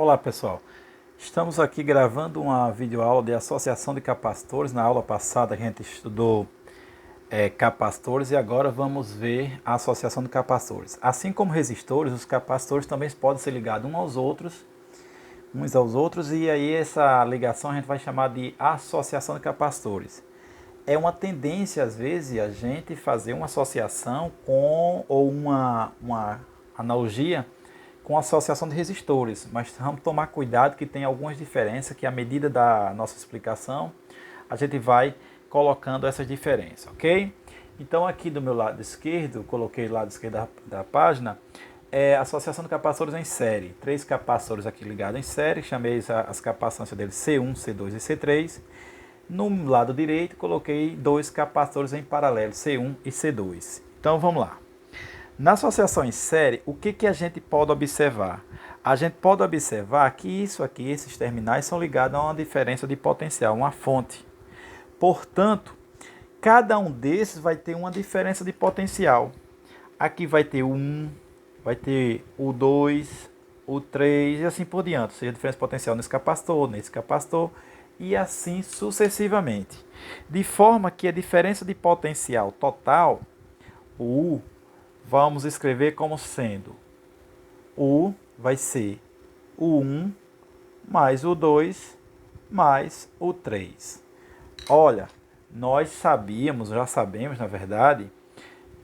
Olá pessoal, estamos aqui gravando uma videoaula de associação de capacitores. Na aula passada a gente estudou capacitores e agora vamos ver a associação de capacitores. Assim como resistores, os capacitores também podem ser ligados uns aos outros, e aí essa ligação a gente vai chamar de associação de capacitores. É uma tendência às vezes a gente fazer uma associação com ou uma analogia com associação de resistores, mas vamos tomar cuidado que tem algumas diferenças que à medida da nossa explicação a gente vai colocando essas diferenças, ok? Então aqui do meu lado esquerdo, coloquei o lado esquerdo da página, associação de capacitores em série. 3 capacitores aqui ligados em série, chamei as capacitâncias deles C1, C2 e C3. No lado direito coloquei 2 capacitores em paralelo, C1 e C2. Então vamos lá. Na associação em série, o que a gente pode observar? A gente pode observar que isso aqui, esses terminais, são ligados a uma diferença de potencial, uma fonte. Portanto, cada um desses vai ter uma diferença de potencial. Aqui vai ter o 1, vai ter o 2, o 3 e assim por diante. Ou seja, a diferença de potencial nesse capacitor e assim sucessivamente. De forma que a diferença de potencial total, o U, vamos escrever como sendo U vai ser o 1 mais o 2 mais o 3. Olha, nós já sabemos, na verdade,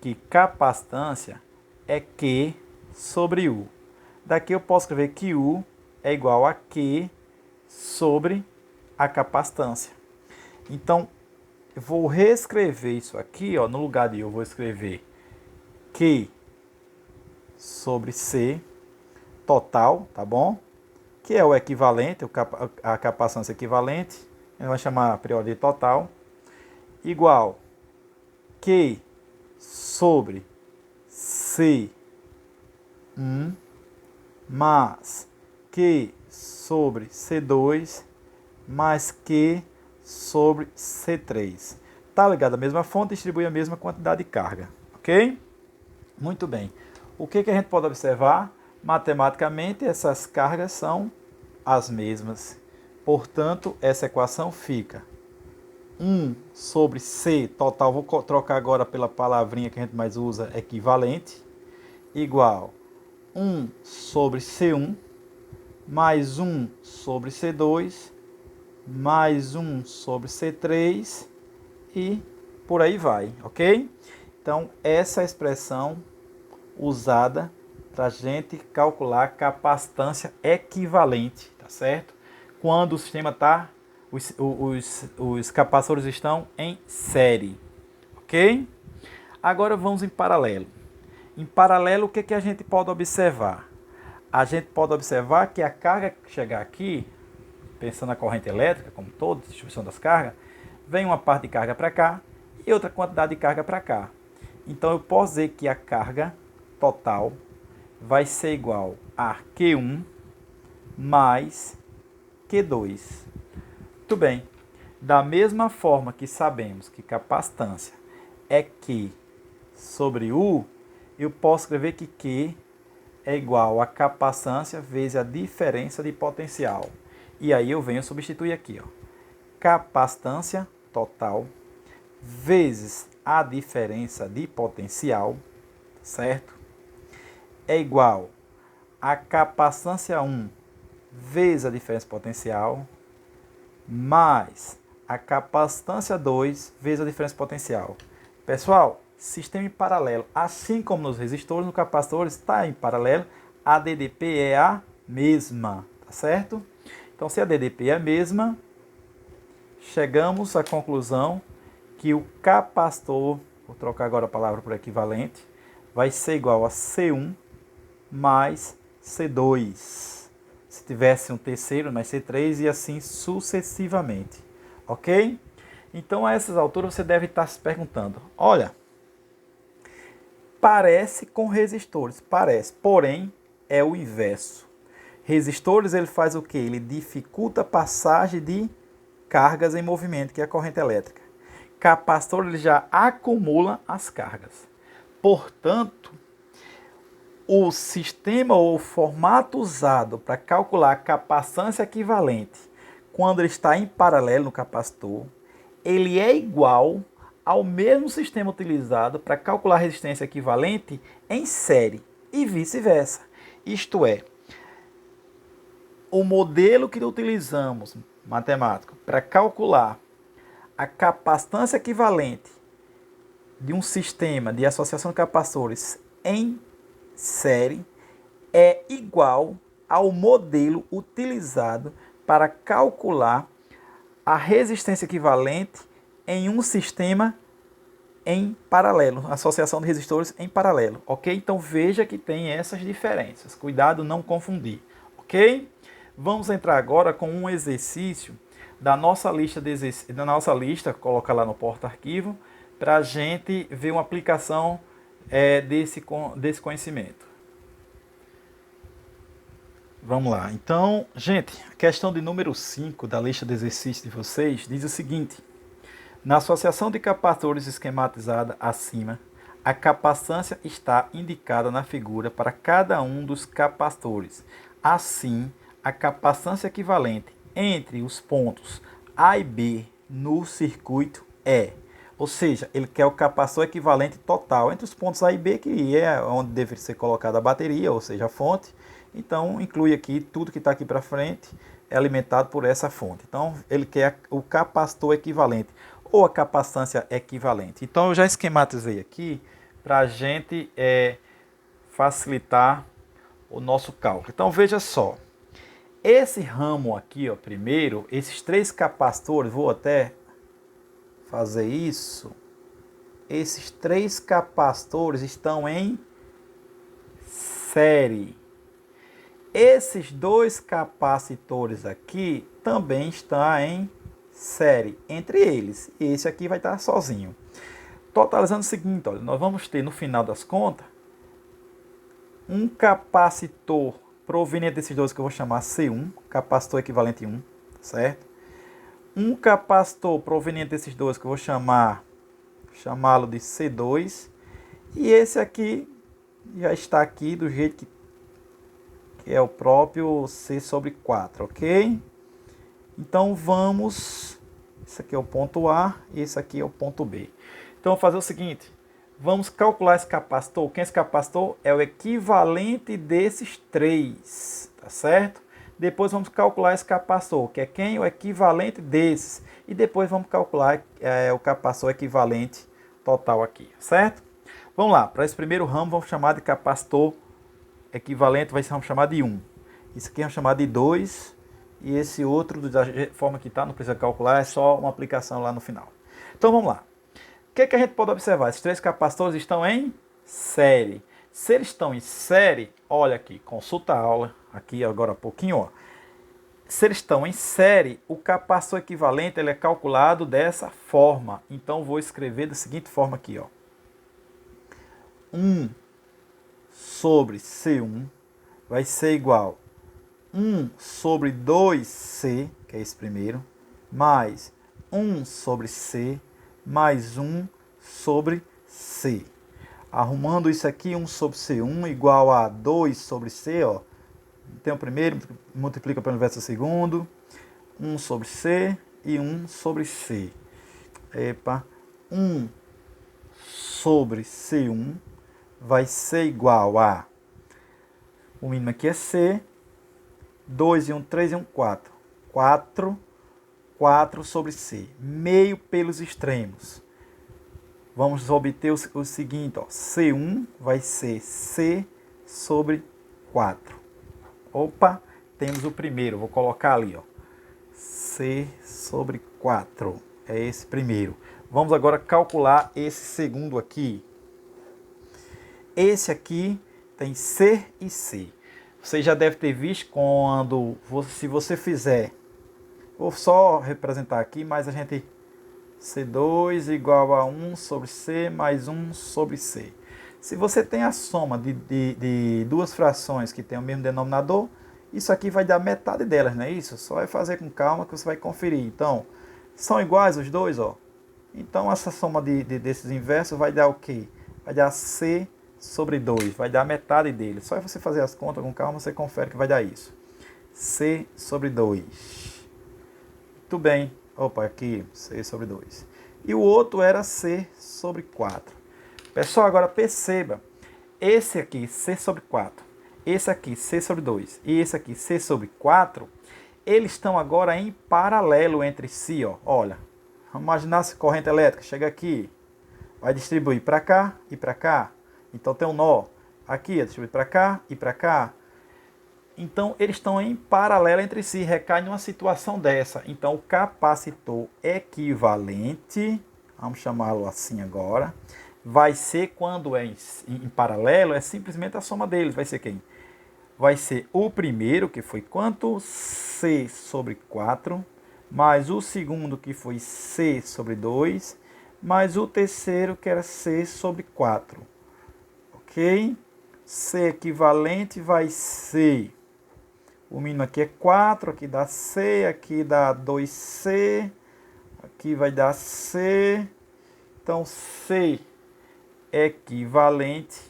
que capacitância é Q sobre U. Daqui eu posso escrever que U é igual a Q sobre a capacitância. Então, eu vou reescrever isso aqui, ó, no lugar de U, eu vou escrever Q sobre C total, tá bom? Que é o equivalente, a capacitância equivalente, a gente vai chamar a priori de total, igual Q sobre C1 mais Q sobre C2 mais Q sobre C3. Tá ligado à mesma fonte, distribui a mesma quantidade de carga, ok? Muito bem. O que a gente pode observar? Matematicamente, essas cargas são as mesmas. Portanto, essa equação fica 1 sobre C total, vou trocar agora pela palavrinha que a gente mais usa, equivalente, igual 1 sobre C1 mais 1 sobre C2 mais 1 sobre C3 e por aí vai, ok? Então, essa é a expressão usada para a gente calcular a capacitância equivalente, tá certo? Quando o sistema está, os capacitores estão em série, ok? Agora vamos em paralelo. Em paralelo, o que a gente pode observar? A gente pode observar que a carga que chegar aqui, pensando na corrente elétrica, como toda distribuição das cargas, vem uma parte de carga para cá e outra quantidade de carga para cá. Então eu posso dizer que a carga total vai ser igual a Q1 mais Q2. Muito bem. Da mesma forma que sabemos que capacitância é Q sobre U, eu posso escrever que Q é igual a capacitância vezes a diferença de potencial. E aí eu venho substituir aqui, ó. Capacitância total vezes a diferença de potencial, certo? É igual a capacitância 1 vezes a diferença potencial mais a capacitância 2 vezes a diferença potencial. Pessoal, sistema em paralelo, assim como nos resistores, nos capacitores está em paralelo, a DDP é a mesma, tá certo? Então, se a DDP é a mesma, chegamos à conclusão que o capacitor, vou trocar agora a palavra por equivalente, vai ser igual a C1 mais C2. Se tivesse um terceiro, mais C3 e assim sucessivamente. Ok? Então, a essas alturas, você deve estar se perguntando, olha, parece com resistores, parece, porém, é o inverso. Resistores, ele faz o quê? Ele dificulta a passagem de cargas em movimento, que é a corrente elétrica. Capacitor, ele já acumula as cargas. Portanto, o sistema ou o formato usado para calcular a capacitância equivalente quando ele está em paralelo no capacitor, ele é igual ao mesmo sistema utilizado para calcular a resistência equivalente em série e vice-versa. Isto é, o modelo que utilizamos, matemático, para calcular a capacitância equivalente de um sistema de associação de capacitores em série é igual ao modelo utilizado para calcular a resistência equivalente em um sistema em paralelo, associação de resistores em paralelo, ok? Então veja que tem essas diferenças, cuidado não confundir, ok? Vamos entrar agora com um exercício da nossa lista, coloca lá no porta-arquivo, para a gente ver uma aplicação desse conhecimento. Vamos lá. Então, gente, a questão de número 5 da lista de exercícios de vocês diz o seguinte: na associação de capacitores esquematizada acima, a capacitância está indicada na figura para cada um dos capacitores. Assim, a capacitância equivalente entre os pontos A e B no circuito é, ou seja, ele quer o capacitor equivalente total entre os pontos A e B, que é onde deve ser colocada a bateria, ou seja, a fonte. Então, inclui aqui tudo que está aqui para frente, é alimentado por essa fonte. Então, ele quer o capacitor equivalente, ou a capacitância equivalente. Então, eu já esquematizei aqui para a gente facilitar o nosso cálculo. Então, veja só. Esse ramo aqui, ó, primeiro, esses 3 capacitores, vou até fazer isso. Esses 3 capacitores estão em série. Esses 2 capacitores aqui também estão em série entre eles. E esse aqui vai estar sozinho. Totalizando o seguinte, olha, nós vamos ter no final das contas um capacitor proveniente desses dois que eu vou chamar C1, capacitor equivalente 1, certo? Um capacitor proveniente desses dois que eu vou chamá-lo de C2, e esse aqui já está aqui do jeito que é o próprio C sobre 4, ok? Então vamos, esse aqui é o ponto A e esse aqui é o ponto B. Então vamos fazer o seguinte, vamos calcular esse capacitor. Quem é esse capacitor? É o equivalente desses 3, tá certo? Depois vamos calcular esse capacitor, que é quem? O equivalente desses. E depois vamos calcular o capacitor equivalente total aqui, certo? Vamos lá, para esse primeiro ramo vamos chamar de capacitor equivalente, vamos chamar de 1. Isso aqui vamos chamar de 2. E esse outro, da forma que está, não precisa calcular, é só uma aplicação lá no final. Então vamos lá. O que a gente pode observar? Esses 3 capacitores estão em série. Se eles estão em série, olha aqui, consulta a aula, aqui agora há pouquinho, ó. Se eles estão em série, o capacitor equivalente ele é calculado dessa forma. Então vou escrever da seguinte forma aqui, ó. 1 sobre C1 vai ser igual 1 sobre 2C, que é esse primeiro, mais 1 sobre C, mais 1 sobre C. Arrumando isso aqui, 1 sobre C1 igual a 2 sobre C, ó. Tem o primeiro, multiplica pelo inverso do segundo, 1 sobre C e 1 sobre C. 1 sobre C1 vai ser igual a, o mínimo aqui é C, 2 e 1, 3 e 1, 4. 4 sobre C. Meio pelos extremos. Vamos obter o seguinte, ó. C1 vai ser C sobre 4. Opa, temos o primeiro. Vou colocar ali, ó. C sobre 4. É esse primeiro. Vamos agora calcular esse segundo aqui. Esse aqui tem C e C. Você já deve ter visto quando, se você fizer, vou só representar aqui, mas a gente, C2 igual a 1 sobre C mais 1 sobre C. Se você tem a soma de duas frações que tem o mesmo denominador, isso aqui vai dar metade delas, não é isso? Só vai fazer com calma que você vai conferir. Então, são iguais os dois, ó. Então, essa soma desses inversos vai dar o quê? Vai dar C sobre 2 vai dar metade dele. Só você fazer as contas com calma, você confere que vai dar isso. C sobre 2. Muito bem. Opa, aqui, C sobre 2. E o outro era C sobre 4. Pessoal, agora perceba. Esse aqui, C sobre 4. Esse aqui, C sobre 2. E esse aqui, C sobre 4. Eles estão agora em paralelo entre si. Ó. Olha, vamos imaginar essa corrente elétrica. Chega aqui. Vai distribuir para cá e para cá. Então tem um nó. Aqui, distribui para cá e para cá. Então, eles estão em paralelo entre si, recai numa situação dessa. Então, o capacitor equivalente, vamos chamá-lo assim agora, vai ser, quando é em paralelo, é simplesmente a soma deles. Vai ser quem? Vai ser o primeiro, que foi quanto? C sobre 4, mais o segundo, que foi C sobre 2, mais o terceiro, que era C sobre 4. Ok? C equivalente vai ser... O mínimo aqui é 4, aqui dá C, aqui dá 2C, aqui vai dar C. Então, C equivalente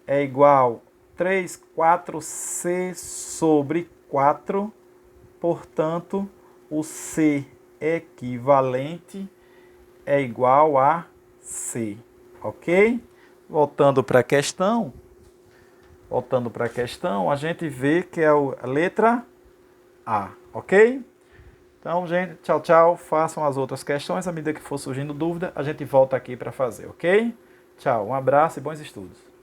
é igual a 3, 4C sobre 4. Portanto, o C equivalente é igual a C. Ok? Voltando para a questão. A gente vê que é a letra A, ok? Então, gente, tchau, tchau. Façam as outras questões. À medida que for surgindo dúvida, a gente volta aqui para fazer, ok? Tchau, um abraço e bons estudos.